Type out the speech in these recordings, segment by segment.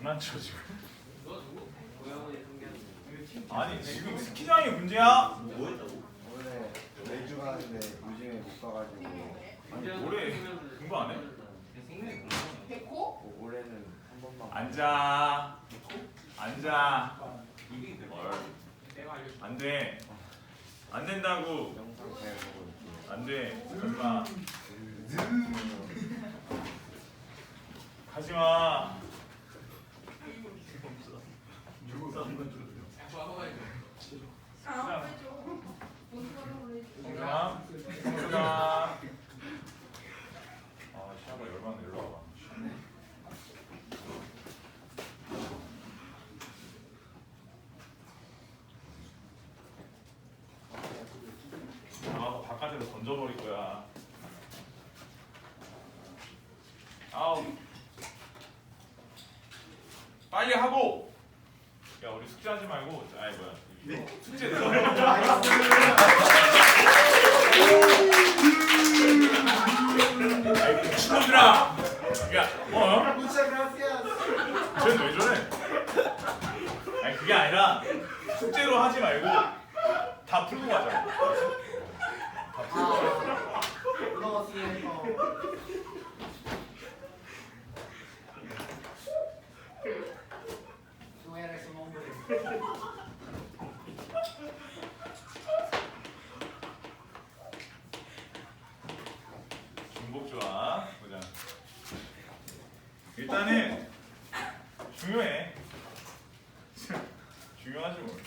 장난쳐 지금? 너 누구? 고양이 소개하는 아니 지금 스키장이 문제야? 뭐 했다고? 원래 매주 가는데 요즘에 못 가가지고 아니 올해 공부 안 해? 백호? 올해는 한 번만 앉아. 앉아. 뭘? 내가 알려줄게. 안 돼. 안 된다고. 영상 잘 보고 있고 안 돼. 설마. 하지 마. 아, 해줘. 본수가로 해줘. 성준아. 성준아. 아, 시아가 열받네. 일로 와봐. 나가서 바깥으로 던져버릴 거야. 아우. 빨리 하고. 야, 우리 숙제하지 말고. 아이 뭐야. 숙제 내가. 아이 미친놈들아. 야, Muchas gracias. 쟤왜 저래? 아니 그게 아니라 숙제로 하지 말고 다 풀고 가자. 다 풀고. Lo siento. Tú eres un hombre. 중복 좋아. 보자. 일단은 중요해. 중요하지 뭐.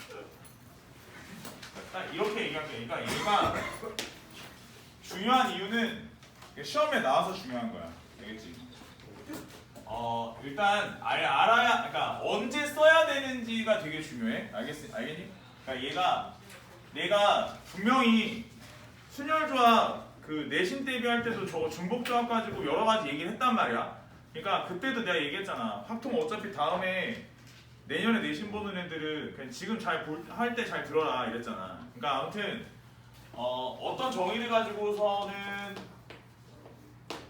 딱 이렇게 얘기할게. 그러니까 얘가 중요한 이유는 시험에 나와서 중요한 거야. 알겠지? 일단 알아야, 그러니까 언제 써야 되는지가 되게 중요해. 알겠니? 그러니까 내가 분명히 순혈조합 그 내신 대비할 때도 저거 중복조합 가지고 여러 가지 얘기를 했단 말이야. 그러니까 그때도 내가 얘기했잖아. 확통 어차피 다음에 내년에 내신 보는 애들은 그냥 지금 할 때 잘 들어라 이랬잖아. 그러니까 아무튼 어떤 정의를 가지고서는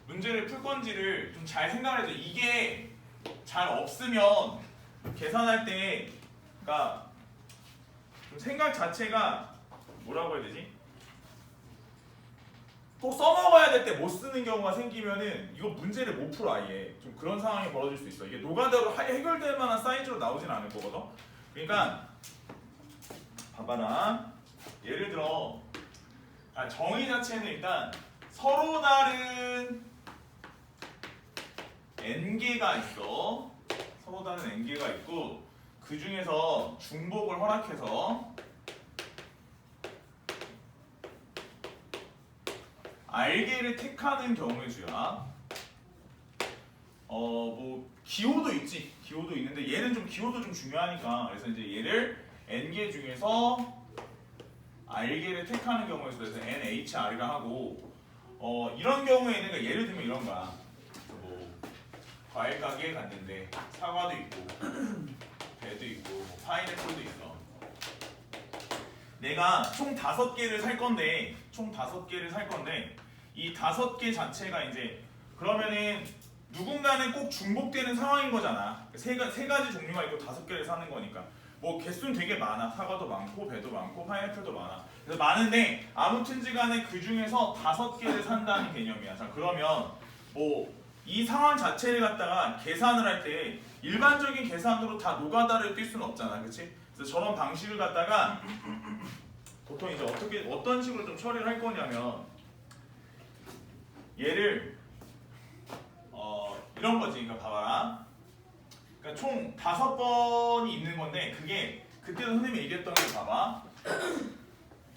문제를 풀 건지를 좀 잘 생각을 해줘. 이게 잘 없으면 계산할 때 그러니까 좀 생각 자체가 뭐라고 해야 되지? 꼭 써먹어야 될 때 못 쓰는 경우가 생기면은 이거 문제를 못 풀어 아예. 좀 그런 상황이 벌어질 수 있어. 이게 노가다로 해결될 만한 사이즈로 나오진 않을 거거든. 그러니까 봐봐라. 예를 들어 정의 자체는 일단 서로 다른 n개가 있어. 서로 다른 n개가 있고 그 중에서 중복을 허락해서 R개를 택하는 경우의 수야. 뭐 기호도 있지. 기호도 있는데 얘는 좀 기호도 좀 중요하니까 그래서 이제 얘를 n개 중에서 R개를 택하는 경우의 수에서 NHR이라 하고 이런 경우에는 그러니까 예를 들면 이런 거야. 뭐 과일 가게에 갔는데 사과도 있고 배도 있고 뭐 파인애플도 있어. 내가 총 5개를 살 건데 이 5개 자체가 이제 그러면은 누군가는 꼭 중복되는 상황인 거잖아. 세 가지 종류가 있고 5개를 사는 거니까 뭐 개수는 되게 많아. 사과도 많고 배도 많고 파인애플도 많아. 그래서 많은데 아무튼지간에 그 중에서 5개를 산다는 개념이야. 자 그러면 뭐 이 상황 자체를 갖다가 계산을 할 때 일반적인 계산으로 다 노가다를 뛸 수는 없잖아, 그렇지? 그래서 저런 방식을 갖다가 보통 이제 어떤 식으로 좀 처리를 할 거냐면 얘를 이런 거지. 그러니까 봐봐라. 그러니까 총 5번이 있는 건데 그게 그때도 선생님이 얘기했던 게 봐봐.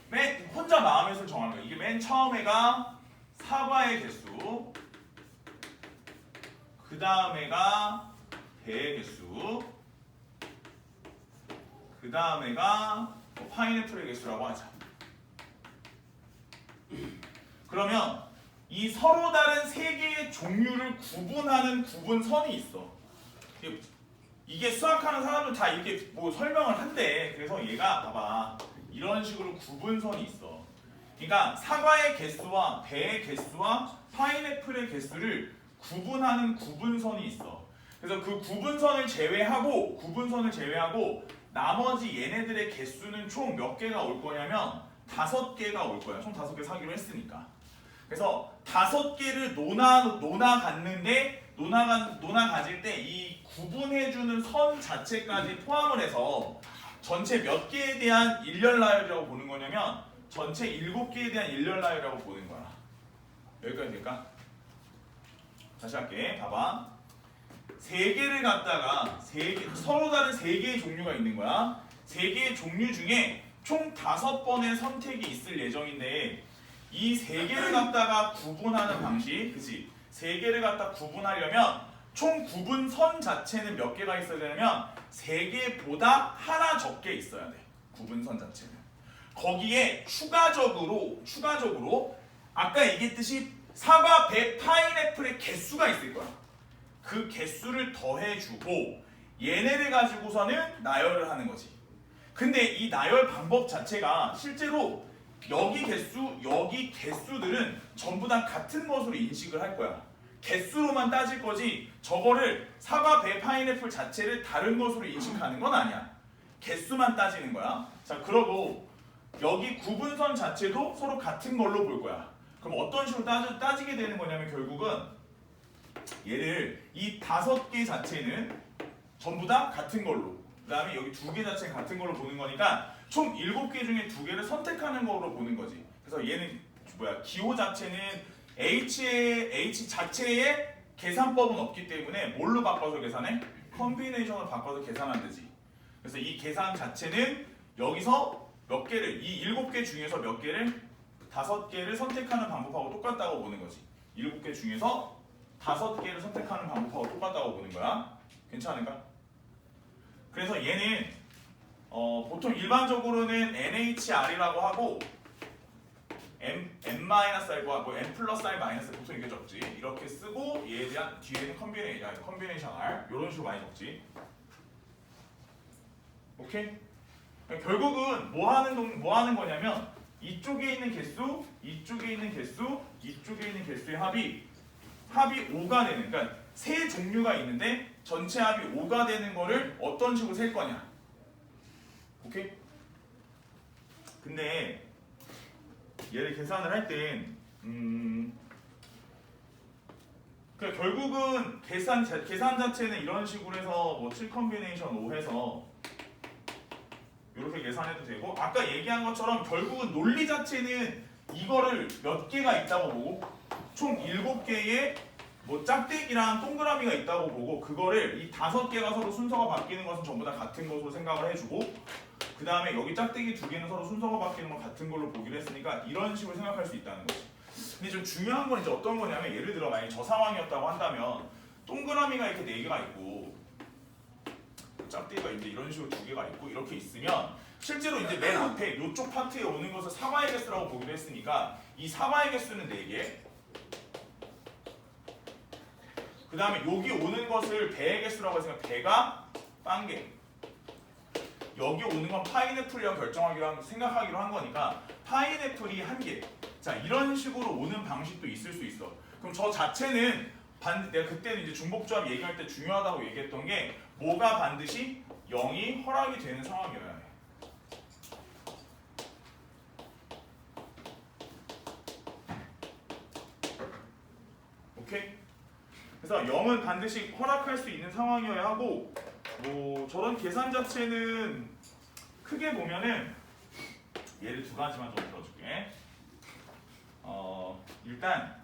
맨 혼자 마음에서 정하는 거야. 이게 맨 처음에가 사과의 개수, 그 다음에가 배의 개수, 그 다음에가 파인애플의 개수라고 하자. 그러면 이 서로 다른 3개의 종류를 구분하는 구분선이 있어. 이게 수학하는 사람들 다 이렇게 뭐 설명을 한대. 그래서 얘가 봐봐. 이런 식으로 구분선이 있어. 그러니까 사과의 개수와 배의 개수와 파인애플의 개수를 구분하는 구분선이 있어. 그래서 그 구분선을 제외하고 나머지 얘네들의 개수는 총 몇 개가 올 거냐면 5개가 올 거야. 총 5개 사기로 했으니까. 그래서 5개를 논아 가질 때 이 구분해주는 선 자체까지 포함을 해서 전체 몇 개에 대한 일렬 나열이라고 보는 거냐면 전체 7개에 대한 일렬 나열이라고 보는 거야. 여기까지 될까? 다시 할게. 봐봐. 3개를 갖다가 서로 다른 3개의 종류가 있는 거야. 3개의 종류 중에 총 5번의 선택이 있을 예정인데 이 3개를 갖다가 구분하는 방식, 그치? 3개를 갖다 구분하려면 총 구분선 자체는 몇 개가 있어야 되냐면 3개보다 하나 적게 있어야 돼. 구분선 자체는. 거기에 추가적으로 아까 얘기했듯이 사과, 배, 파인애플의 개수가 있을 거야. 그 개수를 더해주고 얘네를 가지고서는 나열을 하는 거지. 근데 이 나열 방법 자체가 실제로 여기 개수들은 전부 다 같은 것으로 인식을 할 거야. 개수로만 따질 거지 저거를 사과, 배, 파인애플 자체를 다른 것으로 인식하는 건 아니야. 개수만 따지는 거야. 자, 그러고 여기 구분선 자체도 서로 같은 걸로 볼 거야. 그럼 어떤 식으로 따지게 되는 거냐면 결국은 얘를 이 5개 자체는 전부 다 같은 걸로, 그 다음에 여기 2개 자체는 같은 걸로 보는 거니까 총 7개 중에 2개를 선택하는 걸로 보는 거지. 그래서 얘는 기호 자체는 H 자체에 계산법은 없기 때문에 뭘로 바꿔서 계산해? 컨비네이션으로 바꿔서 계산하면 되지. 그래서 이 계산 자체는 여기서 몇 개를, 이 7개 중에서 몇 개를 5개를 선택하는 방법하고 똑같다고 보는 거지. 7개 중에서 5개를 선택하는 방법하고 똑같다고 보는 거야. 괜찮은가? 그래서 얘는 보통 일반적으로는 NHR이라고 하고 M-R고 하고 M 플러스 R 마이너스 보통 이렇게 적지. 이렇게 쓰고 얘에 대한 뒤에는 컨비네이션 R 이런 식으로 많이 적지. 오케이? 결국은 뭐 하는 거냐면 이쪽에 있는 개수, 이쪽에 있는 개수, 이쪽에 있는 개수의 합이 5가 되는, 그러니까 세 종류가 있는데 전체 합이 5가 되는 거를 어떤 식으로 셀 거냐. 오케이? 근데 얘를 계산을 할 땐 그러니까 결국은 계산 자체는 이런 식으로 해서 뭐 7 컨비네이션 5 해서 이렇게 계산해도 되고, 아까 얘기한 것처럼 결국은 논리 자체는 이거를 몇 개가 있다고 보고 총 7개의 뭐 짝대기랑 동그라미가 있다고 보고 그거를 이 5개가 서로 순서가 바뀌는 것은 전부 다 같은 것으로 생각을 해주고, 그 다음에 여기 짝대기 2개는 서로 순서가 바뀌는 건 같은 걸로 보기로 했으니까 이런 식으로 생각할 수 있다는 거지. 근데 좀 중요한 건 이제 어떤 거냐면 예를 들어 만약에 저 상황이었다고 한다면 동그라미가 이렇게 4개가 있고 짝대기가 이제 이런 식으로 2개가 있고 이렇게 있으면 실제로 이제 맨 앞에 이쪽 파트에 오는 것을 사과의 개수라고 보기로 했으니까 이 사과의 개수는 4개, 그 다음에 여기 오는 것을 배의 개수라고 했으니까 배가 빵개, 여기 오는 건 파인애플이라고 생각하기로 한 거니까 파인애플이 1개. 자, 이런 식으로 오는 방식도 있을 수 있어. 그럼 저 자체는 내가 그때는 이제 중복조합 얘기할 때 중요하다고 얘기했던 게 뭐가 반드시 0이 허락이 되는 상황이어야 해. 오케이? 그래서 0은 반드시 허락할 수 있는 상황이어야 하고, 뭐 저런 계산 자체는 크게 보면은 예를 2가지만 좀 들어줄게. 일단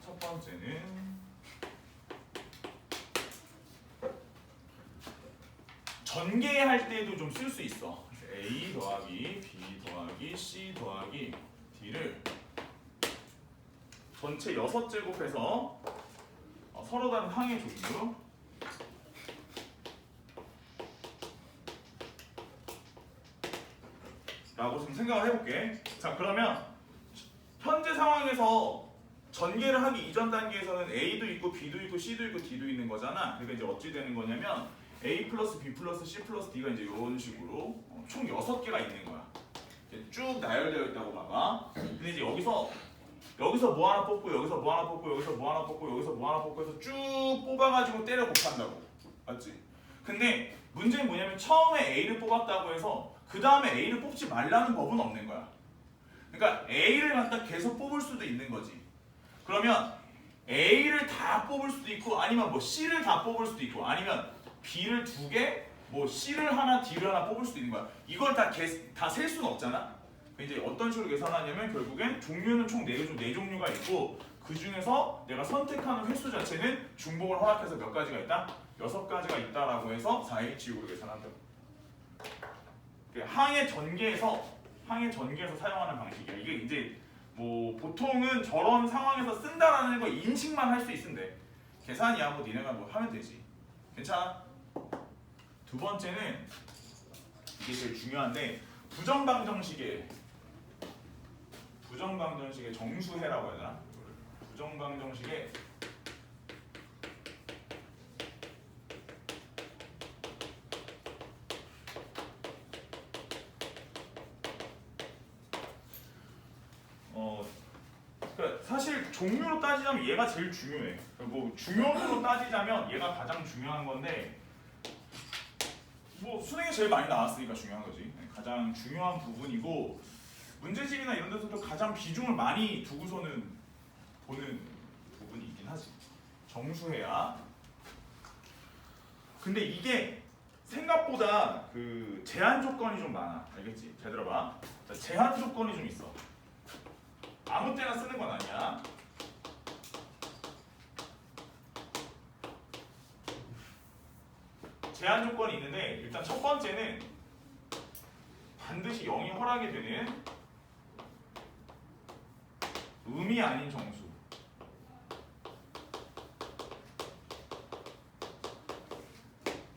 첫 번째는 전개할 때도 좀 쓸 수 있어. A 더하기 B 더하기 C 더하기 D를 전체 6제곱해서 서로 다른 항의 종류 라고 좀 생각을 해볼게. 자, 그러면 현재 상황에서 전개를 하기 이전 단계에서는 A도 있고 B도 있고 C도 있고 D도 있는 거잖아. 그러니까 이제 어찌 되는 거냐면 A 플러스 B 플러스 C 플러스 D가 이제 이런 식으로 총 6개가 있는 거야. 쭉 나열되어 있다고 봐봐. 근데 이제 여기서 여기서 뭐 하나 뽑고 여기서 뭐 하나 뽑고 여기서 뭐 하나 뽑고 여기서 뭐 하나 뽑고 해서 쭉 뽑아가지고 때려 곱한다고. 맞지? 근데 문제는 뭐냐면 처음에 A를 뽑았다고 해서 그 다음에 A를 뽑지 말라는 법은 없는 거야. 그러니까 A를 갖다 계속 뽑을 수도 있는 거지. 그러면 A를 다 뽑을 수도 있고 아니면 뭐 C를 다 뽑을 수도 있고 아니면 B를 2개, 뭐 C를 하나, D를 하나 뽑을 수도 있는 거야. 이걸 다 셀 수는 없잖아. 이제 어떤 식으로 계산하냐면 결국엔 종류는 총 4종류가 있고 그 중에서 내가 선택하는 횟수 자체는 중복을 허락해서 몇 가지가 있다? 6가지가 있다라고 해서 4H육으로 계산한다고. 항의 전개에서 사용하는 방식이야. 이게 이제 뭐 보통은 저런 상황에서 쓴다라는 거 인식만 할 수 있으면 돼. 계산이야 뭐 니네가 뭐 하면 되지. 괜찮아? 두 번째는 이게 제일 중요한데 부정방정식의 정수해라고 해야 되나? 부정방정식의 그러니까 사실 종류로 따지자면 얘가 제일 중요해. 뭐 중요도로 따지자면 얘가 가장 중요한 건데 뭐 수능에 제일 많이 나왔으니까 중요한 거지. 가장 중요한 부분이고 문제집이나 이런 데서도 가장 비중을 많이 두고서는 보는 부분이 있긴 하지. 정수해야. 근데 이게 생각보다 그 제한 조건이 좀 많아. 알겠지? 잘 들어봐. 자, 제한 조건이 좀 있어. 아무 때나 쓰는 건 아니야. 제한 조건이 있는데 일단 첫 번째는 반드시 0이 허락이 되는 음이 아닌 정수.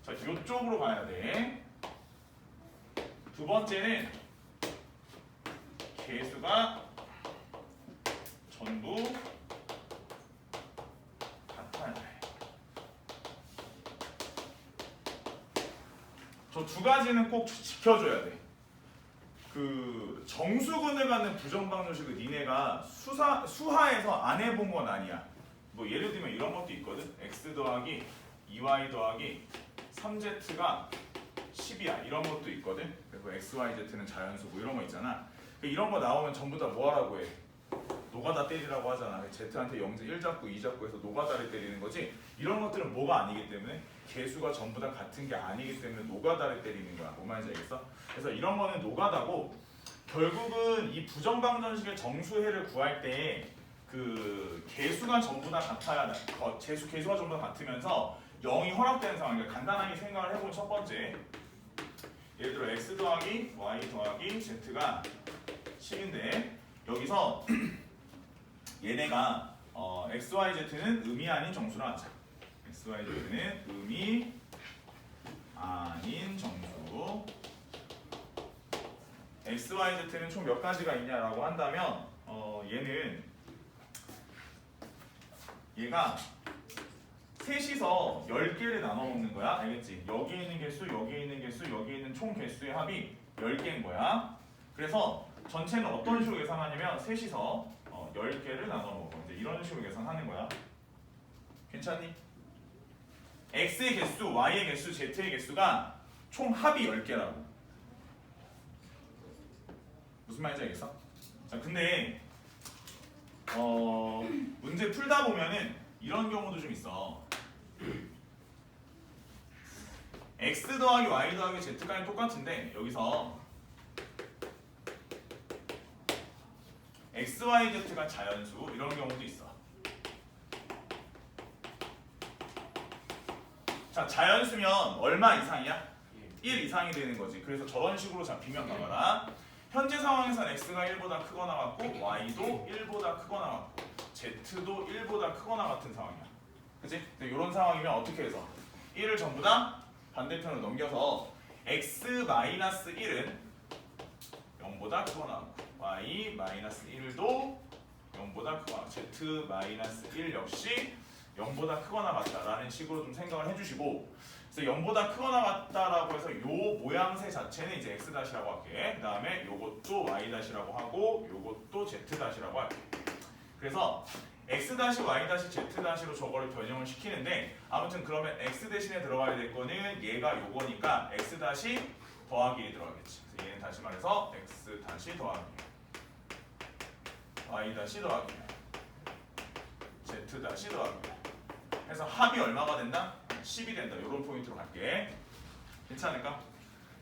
자, 이쪽으로 가야 돼. 두 번째는 개수가 전부 같아야 돼. 저 두 가지는 꼭 지켜줘야 돼. 그 정수근을 갖는 부정방정식을 니네가 수하에서 안 해본 건 아니야. 뭐 예를 들면 이런 것도 있거든. x 더하기 2y 더하기 3z가 10이야. 이런 것도 있거든. 그리고 x, y, z는 자연수고 이런 거 있잖아. 이런 거 나오면 전부 다 뭐 하라고 해? 노가다 때리라고 하잖아. z한테 0, 1 잡고 2 잡고 해서 노가다를 때리는 거지. 이런 것들은 뭐가 아니기 때문에 개수가 전부 다 같은 게 아니기 때문에 노가다를 때리는 거야. 뭔 말인지 알겠어? 그래서 이런 거는 노가다고 결국은 이 부정방정식의 정수해를 구할 때 그 개수가 전부 다 같아야 개수가 전부 다 같으면서 0이 허락되는 상황. 그러니까 간단하게 생각을 해보면 첫 번째 예를 들어 x 더하기 y 더하기 z가 10인데 여기서 얘네가 x, y, z는 음이 아닌 정수라 하자. x, y, z는 음이 아닌 정수. x, y, z는 총 몇 가지가 있냐라고 한다면 얘가 셋이서 10개를 나눠 먹는 거야. 알겠지? 여기에 있는 개수, 여기에 있는 개수, 여기에 있는 총 개수의 합이 10개인 거야. 그래서 전체는 어떤 식으로 계산하냐면 셋이서 10개를 나눠 먹어. 이제 이런 식으로 계산하는 거야. 괜찮니? x의 개수, y의 개수, z의 개수가 총 합이 10개라고. 무슨 말인지 알겠어? 자, 근데 문제 풀다 보면은 이런 경우도 좀 있어. x 더하기 y 더하기 z까지 똑같은데 여기서 x, y, z가 자연수 이런 경우도 있어. 자, 자연수면 얼마 이상이야? 1 이상이 되는 거지. 그래서 저런 식으로 잡히면 봐봐라. 현재 상황에서는 x가 1보다 크거나 같고 y도 1보다 크거나 같고 z도 1보다 크거나 같은 상황이야. 그치? 이런 상황이면 어떻게 해서 1을 전부 다 반대편으로 넘겨서 x-1은 0보다 크거나 같고 y-1도 0보다 크거나 z-1 역시 0보다 크거나 같다라는 식으로 좀 생각을 해주시고 그래서 0보다 크거나 같다라고 해서 요 모양새 자체는 이제 x-라고 할게. 그 다음에 요것도 y-라고 하고 요것도 z-라고 할게. 그래서 x-y-z-로 저거를 변형을 시키는데 아무튼 그러면 x 대신에 들어가야 될 거는 얘가 요거니까 x 더하기 1 들어가겠지. 그래서 얘는 다시 말해서 x 더하기 y 더하기 z 더하기 해서 합이 얼마가 된다? 10이 된다. 이런 포인트로 갈게. 괜찮을까?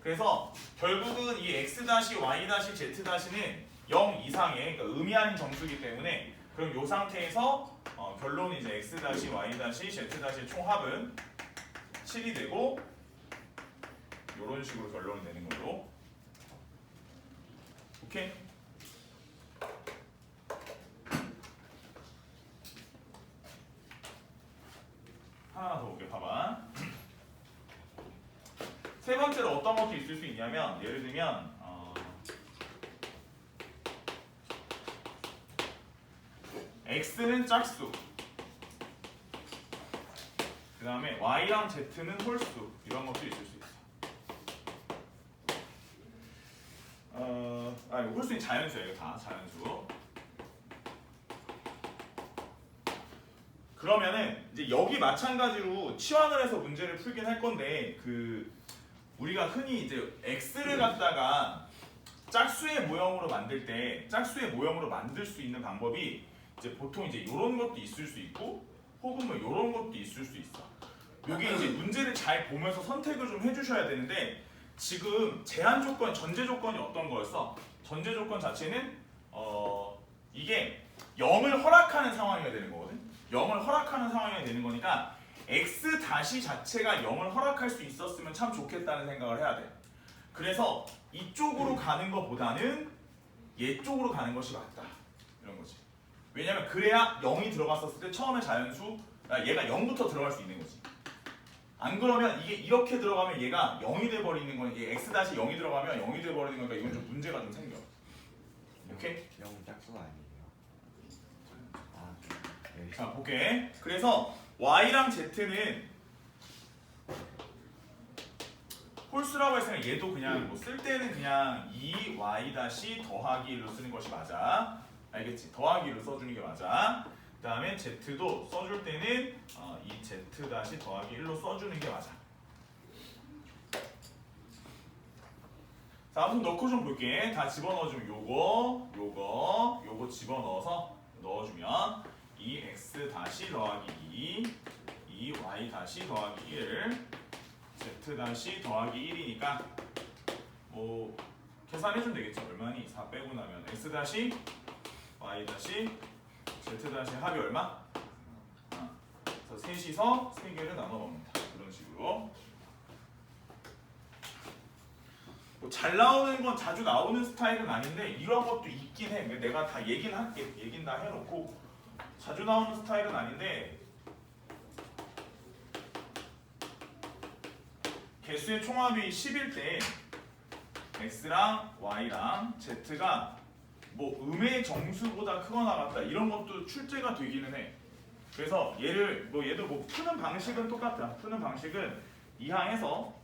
그래서 결국은 이 x-y-z-는 0 이상의 그러니까 의미 아닌 정수이기 때문에 그럼 이 상태에서 결론이 이제 x-y-z-의 총합은 7이 되고 이런 식으로 결론을 내는 걸로. 오케이? 하나 더 볼게. 봐봐. 세 번째로 어떤 것도 있을 수 있냐면 예를 들면 x는 짝수 그 다음에 y랑 z는 홀수 이런 것도 있을 수 있어. 이거 홀수는 자연수야. 이거 다 자연수. 그러면은 이제 여기 마찬가지로 치환을 해서 문제를 풀긴 할 건데 우리가 흔히 이제 x를 갖다가 짝수의 모형으로 만들 때 짝수의 모형으로 만들 수 있는 방법이 이제 보통 이제 이런 것도 있을 수 있고 혹은 뭐 이런 것도 있을 수 있어. 여기 이제 문제를 잘 보면서 선택을 좀 해주셔야 되는데 지금 제한 조건, 전제 조건이 어떤 거였어? 전제 조건 자체는 이게 0을 허락하는 상황이어야 되는 거거든. 0을 허락하는 상황이 되는 거니까 x 자체가 0을 허락할 수 있었으면 참 좋겠다는 생각을 해야 돼. 그래서 이쪽으로 가는 것보다는 얘 쪽으로 가는 것이 맞다. 이런 거지. 왜냐면 그래야 0이 들어갔었을 때 처음에 자연수 얘가 0부터 들어갈 수 있는 거지. 안 그러면 이게 이렇게 들어가면 얘가 0이 돼버리는 거니까 x-0이 들어가면 0이 돼버리는 거니까 이건 좀 문제가 좀 생겨. 오케이? 0 짝수가 아니에요. 네. 자, 볼게. 그래서 y랑 z는 홀수라고 했으니까 얘도 그냥 뭐 쓸 때는 그냥 2y 더하기 1로 쓰는 것이 맞아. 알겠지? 더하기 1로 써주는 게 맞아. 그 다음에 z도 써줄 때는 이 z 더하기 1로 써주는 게 맞아. 자, 아무튼 넣고 좀 볼게. 다 집어넣어주면 요거 집어넣어서 넣어주면 이 x 더하기 2, 이 y 더하기 1, z 더하기 1이니까 뭐 계산해주면 되겠죠. 얼마니? 4 빼고 나면 x y z 합이 얼마? 그래서 셋이서 3개를 나눠 먹는다. 그런 식으로. 뭐 잘 나오는 건 자주 나오는 스타일은 아닌데 이런 것도 있긴 해. 내가 다 얘기는 할게. 얘기는 다 해놓고 자주 나오는 스타일은 아닌데 개수의 총합이 10일 때 x랑 y랑 z가 뭐 음의 정수보다 크거나 같다 이런 것도 출제가 되기는 해. 그래서 얘도 뭐 푸는 방식은 똑같아. 푸는 방식은 이항에서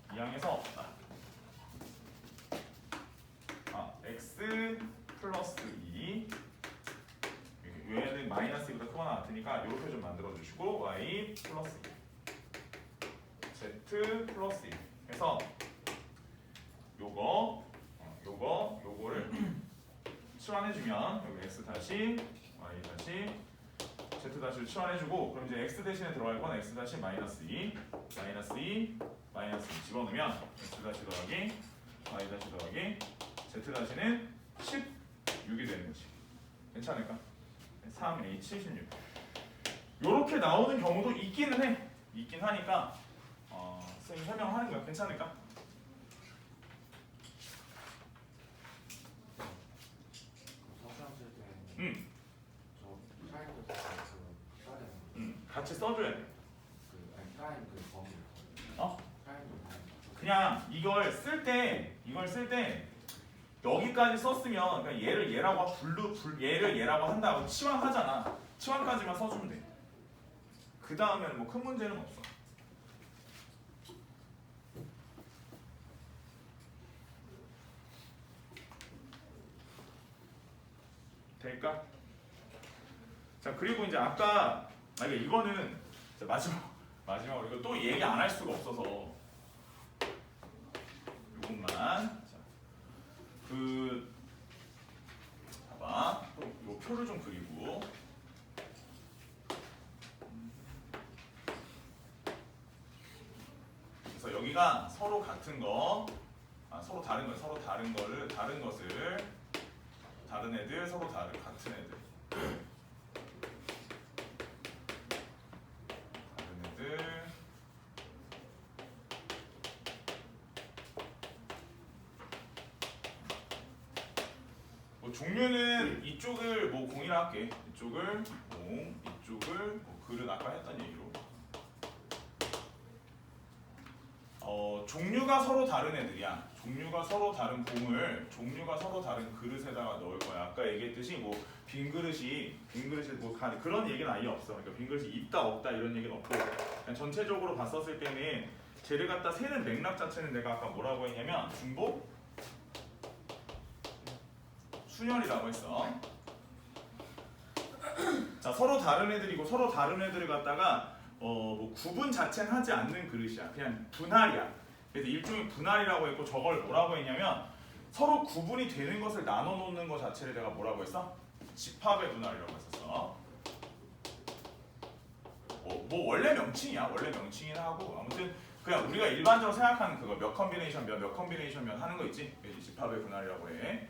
x 플러스 2 얘는 마이너스 2보다 크거나 같으니까 이렇게 좀 만들어 주시고 y 플러스 2 z 플러스 2 해서 요거를 치환해주면 여기 x y z 치환해주고 그럼 이제 x 대신에 들어갈 건 x 마이너스 2 집어넣으면 x 더하기 y 더하기 z-는 16이 되는 거지. 괜찮을까? 3h 16. 요렇게 나오는 경우도 있기는 해. 있긴 하니까 선생님 설명하는 거야. 괜찮을까? 같이 써줘야 돼. 그냥 이걸 쓸 때 여기까지 썼으면 그러니까 얘를 얘라고 한다고 치환하잖아. 치환까지만 써주면 돼. 그 다음에는 뭐 큰 문제는 없어. 될까? 자 그리고 이제 아까 이거는 마지막으로 이거 또 얘기 안 할 수가 없어서 요것만 봐봐 또 요 표를 좀 그리고 그래서 여기가 서로 같은 거 서로 다른 것을 다른 애들 서로 같은 애들 뭐 종류는 이쪽을 뭐 공이라 할게. 이쪽을 공, 이쪽을 뭐 글은 아까 했던 얘기로. 종류가 서로 다른 애들이야. 종류가 서로 다른 공을 종류가 서로 다른 그릇에다가 넣을 거야. 아까 얘기했듯이 뭐 빈 그릇이 뭐 그런 얘기는 아예 없어. 그러니까 빈 그릇이 있다 없다 이런 얘기는 없고 그냥 전체적으로 봤었을 때는 쟤를 갖다 세는 맥락 자체는 내가 아까 뭐라고 했냐면 중복 순열이라고 했어. 자 서로 다른 애들이고 서로 다른 애들을 갖다가 뭐 구분 자체는 하지 않는 그릇이야. 그냥 분할이야. 그래서 일종의 분할이라고 했고 저걸 뭐라고 했냐면 서로 구분이 되는 것을 나눠 놓는 것 자체를 내가 뭐라고 했어? 집합의 분할이라고 했었어. 뭐 원래 명칭이야. 원래 명칭이긴 하고 아무튼 그냥 우리가 일반적으로 생각하는 그거 몇 컨비네이션 몇 컨비네이션 몇 하는 거 있지? 집합의 분할이라고 해.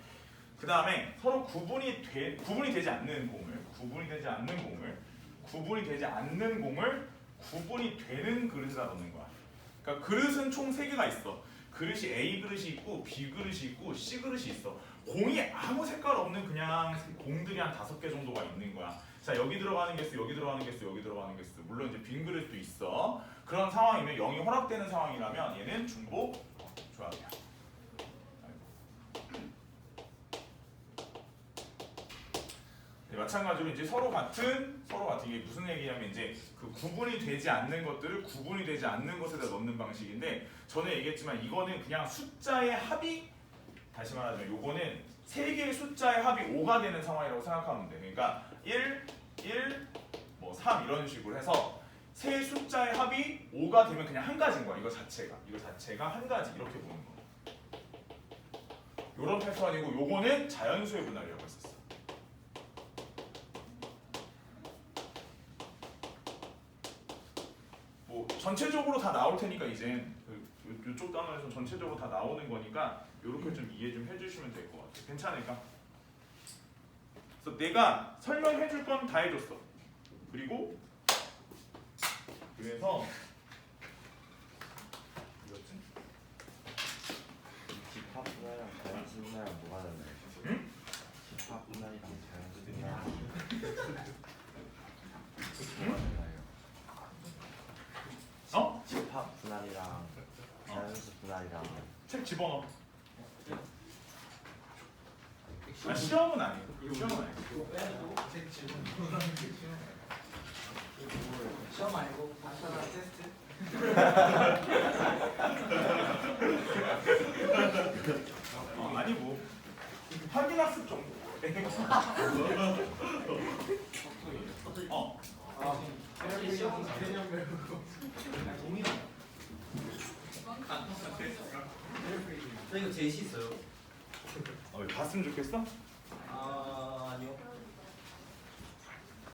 그 다음에 서로 구분이 되지 않는 공을 구분이 되지 않는 공을 구분이 되는 그릇에다 넣는 거야. 그러니까 그릇은 총 3개가 있어. 그릇이 A 그릇이 있고 B 그릇이 있고 C 그릇이 있어. 공이 아무 색깔 없는 그냥 공들이 한 5개 정도가 있는 거야. 자 여기 들어가는 개수, 여기 들어가는 개수, 여기 들어가는 개수. 물론 이제 빈 그릇도 있어. 그런 상황이면 0이 허락되는 상황이라면 얘는 중복 조합이야. 네, 마찬가지로 이제 서로 같은 이게 무슨 얘기냐면 이제 그 구분이 되지 않는 것들을 구분이 되지 않는 것에다 넣는 방식인데 전에 얘기했지만 이거는 그냥 숫자의 합이 다시 말하자면 요거는 3개의 숫자의 합이 5가 되는 상황이라고 생각하면 돼. 그러니까 1, 뭐 3 이런 식으로 해서 세 숫자의 합이 5가 되면 그냥 한 가지인 거야. 이거 자체가 한 가지 이렇게 보는 거. 요런 패턴이고 요거는 자연수의 분할이라고 했었어. 뭐 전체적으로 다 나올 테니까 이젠 이쪽 단어에서 전체적으로 다 나오는 거니까 이렇게 좀 이해 좀 해주시면 될 것 같아. 괜찮을까? 그래서 내가 설명해줄 건 다 해줬어. 그래서 이거지? 집합 분할이랑 자연수 분할이랑 뭐가 달라요? 응? 집합 분할이랑 자연수 분할이랑 뭐가 달라요? 집합 분할이랑 자연수 분할이랑 책 집어넣어. 시험은 아니에요. 시험은 아니에요. 시험 말고 나타나 테스트. 아니 뭐 확인학습 정도. 시험 개념별로 동의나. 저 이거 제시 있어요. 봤으면 좋겠어? 아니요.